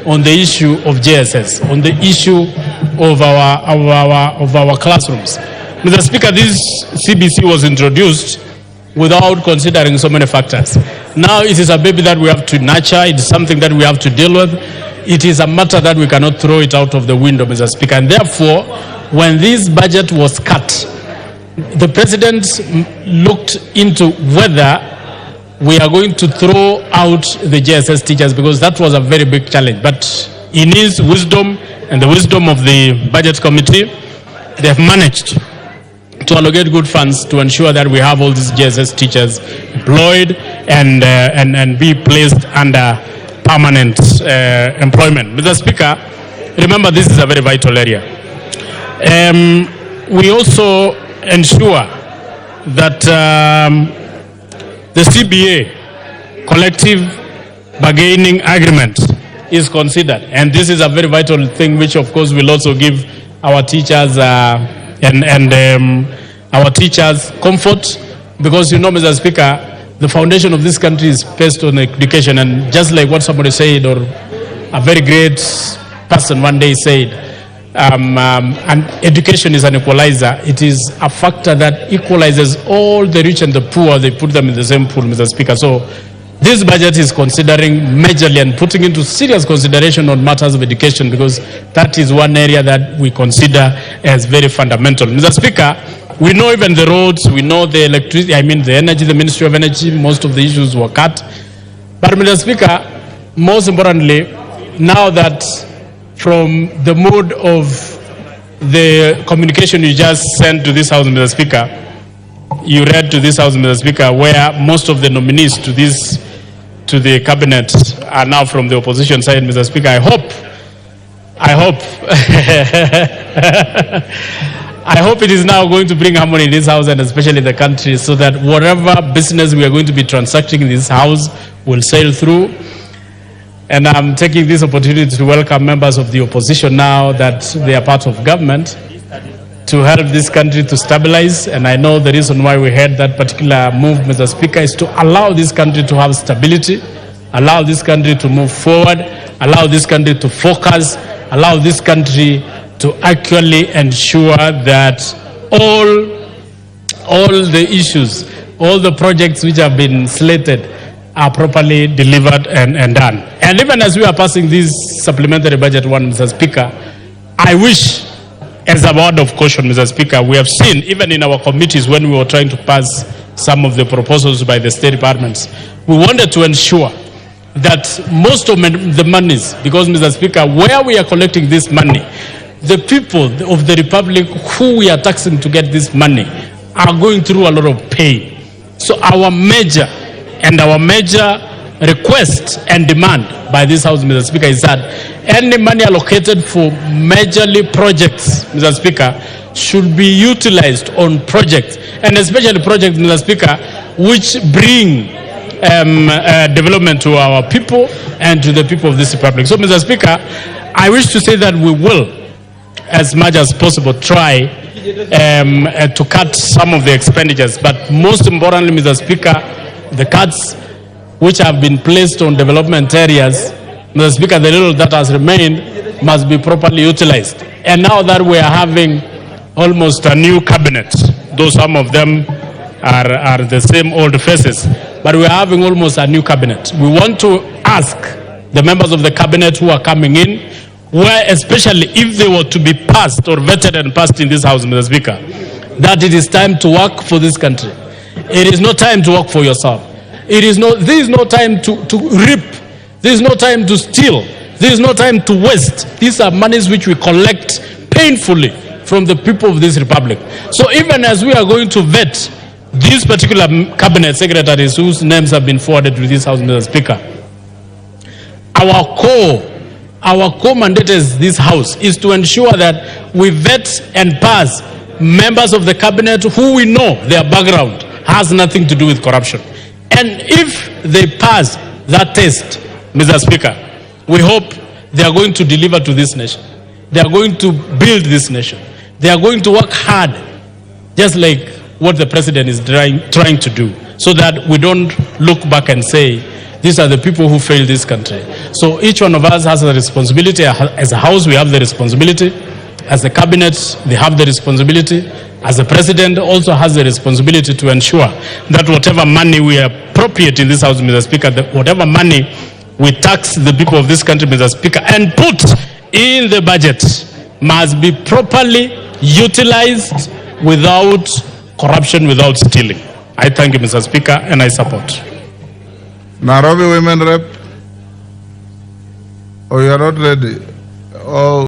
on the issue of JSS, on the issue of our classrooms. Mr. Speaker, this CBC was introduced without considering so many factors. Now it is a baby that we have to nurture. It is something that we have to deal with. It is a matter that we cannot throw it out of the window, Mr. Speaker. And therefore, when this budget was cut, the President looked into whether we are going to throw out the JSS teachers, because that was a very big challenge. But in his wisdom and the wisdom of the Budget Committee, they have managed to allocate good funds to ensure that we have all these JSS teachers employed and be placed under permanent employment. Mr. Speaker, remember this is a very vital area. We also ensure that the CBA, collective bargaining agreement, is considered. And this is a very vital thing, which of course will also give our teachers our teachers comfort, because Mr. Speaker, the foundation of this country is based on education. And just like what somebody said, or a very great person one day said, and education is an equalizer. It is a factor that equalizes all the rich and the poor. They put them in the same pool, Mr. Speaker. So this budget is considering majorly and putting into serious consideration on matters of education, because that is one area that we consider as very fundamental. Mr. Speaker, we know even the roads, we know the electricity, the energy, the Ministry of Energy, most of the issues were cut. But Mr. Speaker, most importantly, now that from the mood of the communication you just sent to this House, Mr. Speaker, you read to this House, Mr. Speaker, where most of the nominees to the cabinet are now from the opposition side, Mr. Speaker. I hope it is now going to bring harmony in this House and especially the country, so that whatever business we are going to be transacting in this House will sail through. And I'm taking this opportunity to welcome members of the opposition now that they are part of government, to help this country to stabilize. And I know the reason why we had that particular move, Mr. Speaker, is to allow this country to have stability, allow this country to move forward, allow this country to focus, allow this country to actually ensure that all the issues, all the projects which have been slated are properly delivered and done. And even as we are passing this supplementary budget one, Mr. Speaker, I wish, as a word of caution, Mr. Speaker, we have seen, even in our committees when we were trying to pass some of the proposals by the state departments, we wanted to ensure that most of the monies, because, Mr. Speaker, where we are collecting this money, the people of the Republic who we are taxing to get this money are going through a lot of pain. So our major request and demand by this House, Mr. Speaker, is that any money allocated for majorly projects, Mr. Speaker, should be utilized on projects, and especially projects, Mr. Speaker, which bring development to our people and to the people of this Republic. So, Mr. Speaker, I wish to say that we will, as much as possible, try to cut some of the expenditures, but most importantly, Mr. Speaker, the cuts which have been placed on development areas, Mr. Speaker, the little that has remained must be properly utilized. And now that we are having almost a new cabinet, though some of them are the same old faces, but we are having almost a new cabinet. We want to ask the members of the cabinet who are coming in, where especially if they were to be passed or vetted and passed in this House, Mr. Speaker, that it is time to work for this country. It is not time to work for yourself. There is no time to reap. There is no time to steal. There is no time to waste. These are monies which we collect painfully from the people of this Republic. So even as we are going to vet these particular cabinet secretaries whose names have been forwarded to this House, Mr. Speaker, our core mandate as this House is to ensure that we vet and pass members of the cabinet who we know their background has nothing to do with corruption. And if they pass that test, Mr. Speaker, we hope they are going to deliver to this nation. They are going to build this nation. They are going to work hard, just like what the president is trying to do, so that we don't look back and say These are the people who failed this country. So each one of us has a responsibility. As a house, we have the responsibility. As a cabinet, they have the responsibility. As a president, also has the responsibility to ensure that whatever money we appropriate in this house, Mr. Speaker, whatever money we tax the people of this country, Mr. Speaker, and put in the budget must be properly utilized without corruption, without stealing. I thank you, Mr. Speaker, and I support. Nairobi Women Rep, oh, you are not ready. Oh.